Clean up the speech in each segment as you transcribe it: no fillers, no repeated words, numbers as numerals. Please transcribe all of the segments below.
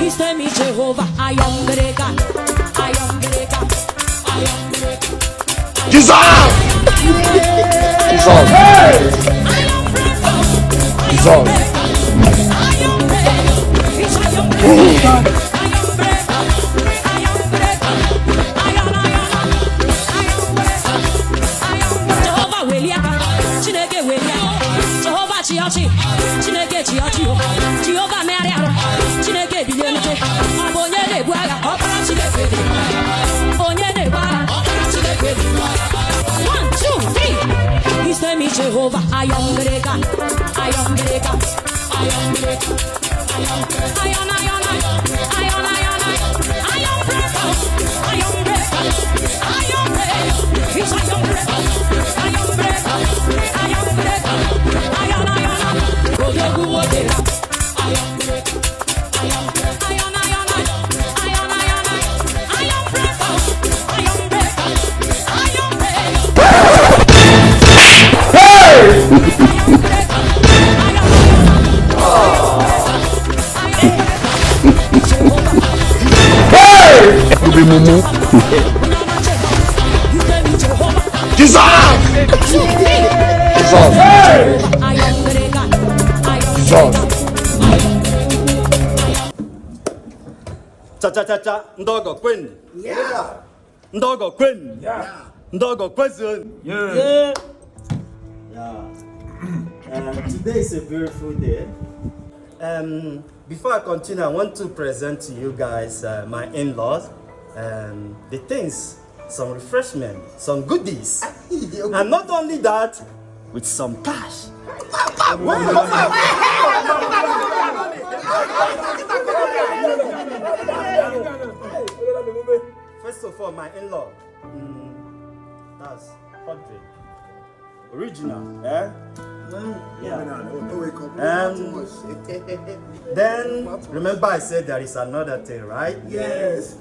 He's me Jehovah. I am Grega. I am Grega. I am Grega. Jesus! Jesus! Hey! Jesus! Jehovah, I am Grega, I am Grega, I am Grega, I am Grega, I am Jesus! Jesus! Cha ndogo kwenu. Yeah. Ndogo kwenu. Yeah. Ndogo kwenu. Yeah. Today is a beautiful day. Before I continue, I want to present to you guys my in-laws. The things, some refreshment, some goodies, and not only that, with some cash. First of all, my in-law, that's Odira, original, eh? Yeah. Then remember I said there is another thing, right? Yes.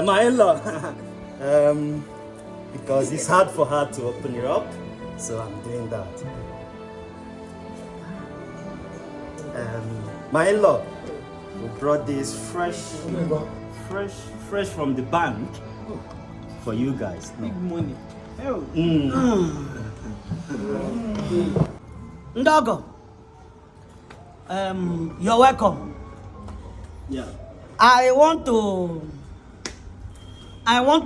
My in-law, because it's hard for her to open it up, so I'm doing that. My in-law, we brought this fresh from the bank for you guys. Big money. Ndogo, you're welcome. Yeah. I want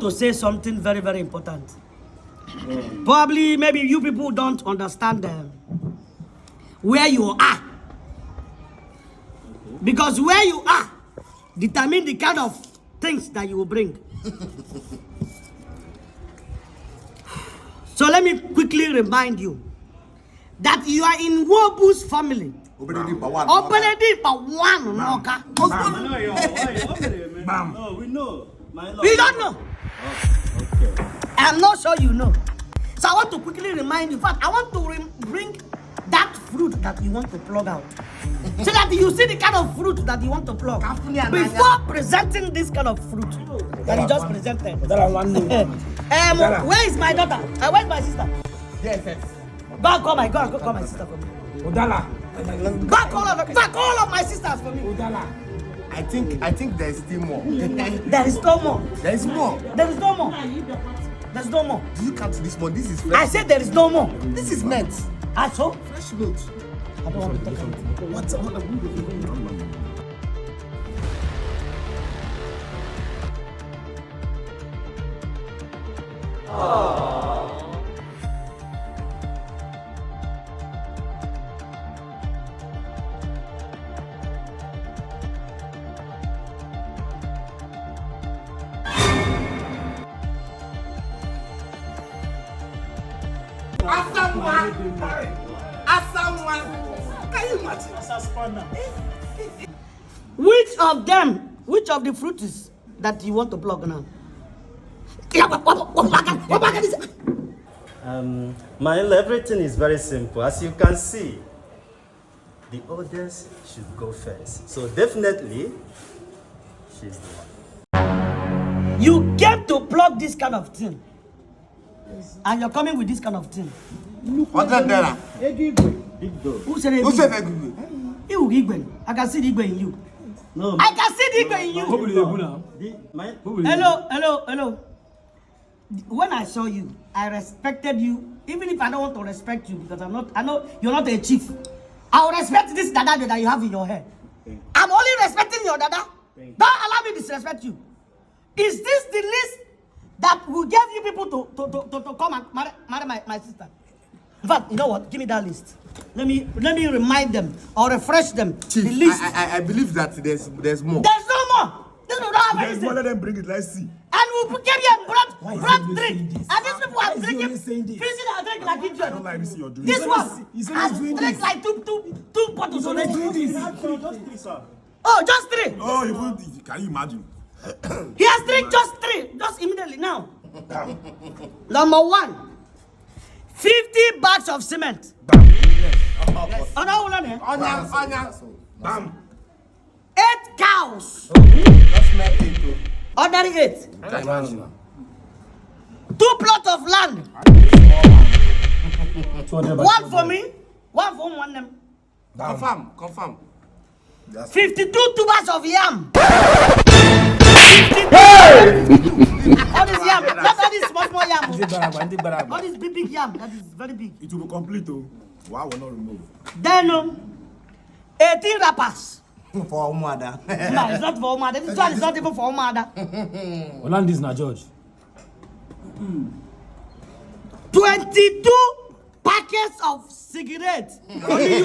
to say something very, very important. Probably, maybe you people don't understand where you are. Because where you are determine the kind of things that you will bring. So let me quickly remind you that you are in Nwobu's family. No, we know. We don't know. Okay. I'm not sure you know. So I want to quickly remind you. In fact, I want to bring that fruit that you want to plug out. So that you see the kind of fruit that you want to plug. Before presenting this kind of fruit that you just presented. Where is my daughter? Where's my sister? Yes. Go and call my sister for me. Udala. Back all of my sisters for me. Udala. I think there's still more. There is no more. There is more. There is no more. There's no more. Do you count this one? This is fresh. I said there is no more. This is meant. So? Fresh milk. I don't want to talk about it. What's Which of the fruits that you want to plug now? Everything is very simple. As you can see, the others should go first. So definitely, she's the one. You came to plug this kind of thing. And you're coming with this kind of thing. Odira. Who said it? Who said Egbe? You Igben. I can see the Igben in you. No, I can see the Igben in you. Hello. When I saw you, I respected you. Even if I don't want to respect you, because I know you're not a chief. I will respect this dada that you have in your head. I'm only respecting your dada. Don't allow me to disrespect you. Is this the list that will give you people to come and marry my sister? In fact, you know what? Give me that list. Let me remind them or refresh them. Chief, the list. I believe that there's more. There's no more. This will not have There's more. anything. Let them bring it. Let's see. And we came here and brought always drink. saying this? And these people are Why is he drinking. always saying this? Finishing our drink like I don't idiots. like this. You're doing This it. one he's has always doing drink this. like two bottles already. Just three, sir. Oh, just three. Oh, you put. Can you imagine? He has drink just three. Just immediately now. Number one. 50 bags of cement. Onion. Bam. 8 cows. Let's make it. Ordinary 8. Imagine. 2 plots of land. 200 One for me. One for one them. Confirm. 52 tubers of yam. All this yam. Not all this small yam. All this big yam. That is very big. It will be complete, though. Why will not remove? Then 18 wrappers. For Umada. No, it's not for Omada. This one is not even for Omada. Olandis na George. 22 packets of cigarettes. Only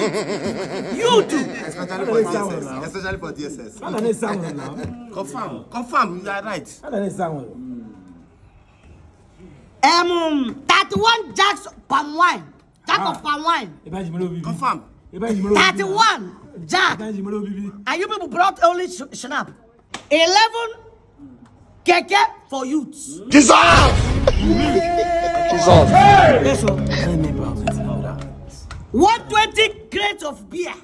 you two. Especially for DSS. How does it sound now? Confirm. You are right. How does it sound? 31 jars of palm wine. Jack of palm wine. Confirm. 31 jack. And you people brought only Schnapp. 11 keke for youths. Jesus! Jesus! Yes, sir. 120 crates of beer.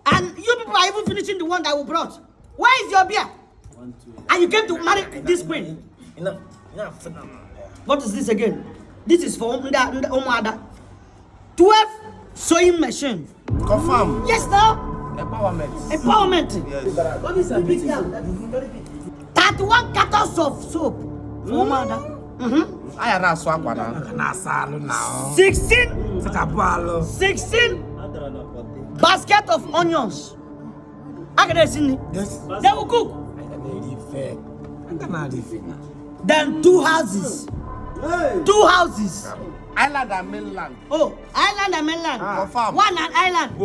And you people are even finishing the one that we brought. Where is your beer? And you came to marry this queen. What is this again? This is for Omada. 12 sewing machine. Confirm. Yes, now. Empowerment. Yes. What is a big yam? That is very big. 31 cartons of soap for Omada. I am not swagger now. 16 basket of onions. Yes. They will cook. Then 2 houses. 2 houses. Island and mainland. Oh, island and mainland. Confirm. One an island.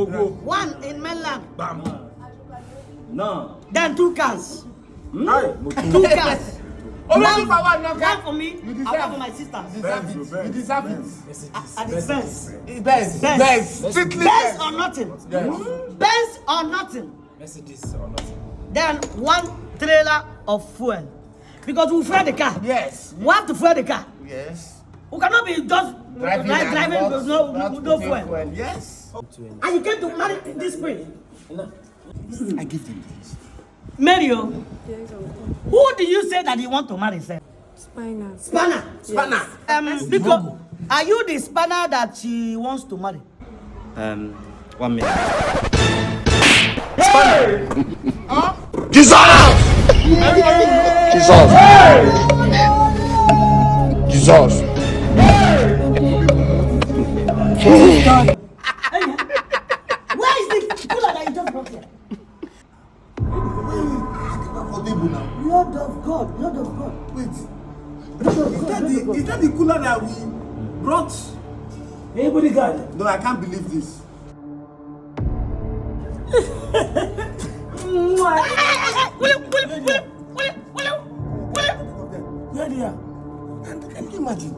One in mainland. No. Then 2 cars. 2 cars. Only for one, no One for me, and one for my sister. You deserve it. And it's Benz. Benz. Benz. Strictly Benz or nothing. Yes. Benz or nothing. Messages or nothing. Then 1 trailer of fuel. Because we fuel the car. Yes. We have to fuel the car. Yes. We cannot be just driving with no fuel. Yes. And you came to marry this queen. I give them this. Mario, who do you say that you want to marry, sir? Spinal. Spanner. Because are you the spanner that she wants to marry? 1 minute. Jesus! Jesus! Jesus! Where is the cooler that you just brought here? Lord of God, Lord of God. Wait. Lord of God. Is that the cooler that we brought? Hey, bodyguard. No, I can't believe this. Where they are? Can you imagine?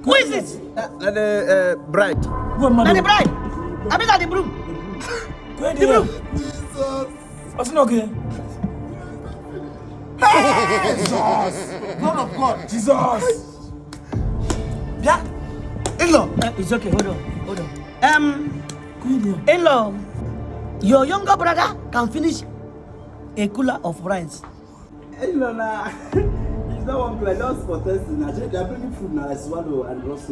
Who is this? The bride. Where Now mother? the bride. I mean, the broom. Where they are? What's not okay? Jesus. God of God. Jesus. Yeah. In-law. It's okay. Hold on. Where they are? In-law, Your younger brother can finish a cooler of rice. You know, nah. It's not one place, just for testing. They are bringing food now, like swallow and roast.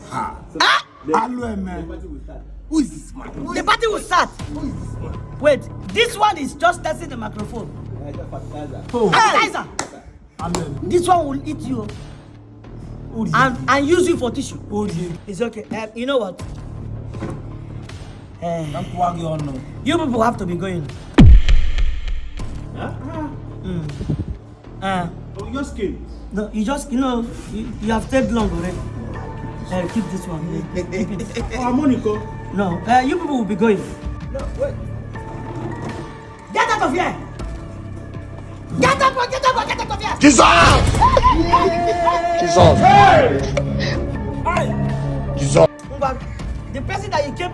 Ha. So Hello, man. the party will start. Who is this man? The party will start. Who is this man? Wait, this one is just testing the microphone. Just fertilizer. Oh. Appetizer. Amen. This one will eat you Odi. and use you for tissue. Odi. It's okay. You know what? Don't wag your no. You people have to be going. Huh? Oh, your skin. no, you just, you have stayed long already. Keep this one. Keep it. Oh, Monica. No, you people will be going. No, wait. Get out of here! Get up of here! Jesus! Jesus! Jesus! But the person that you came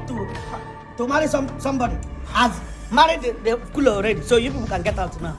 to marry somebody has married the cooler already, so you people can get out now.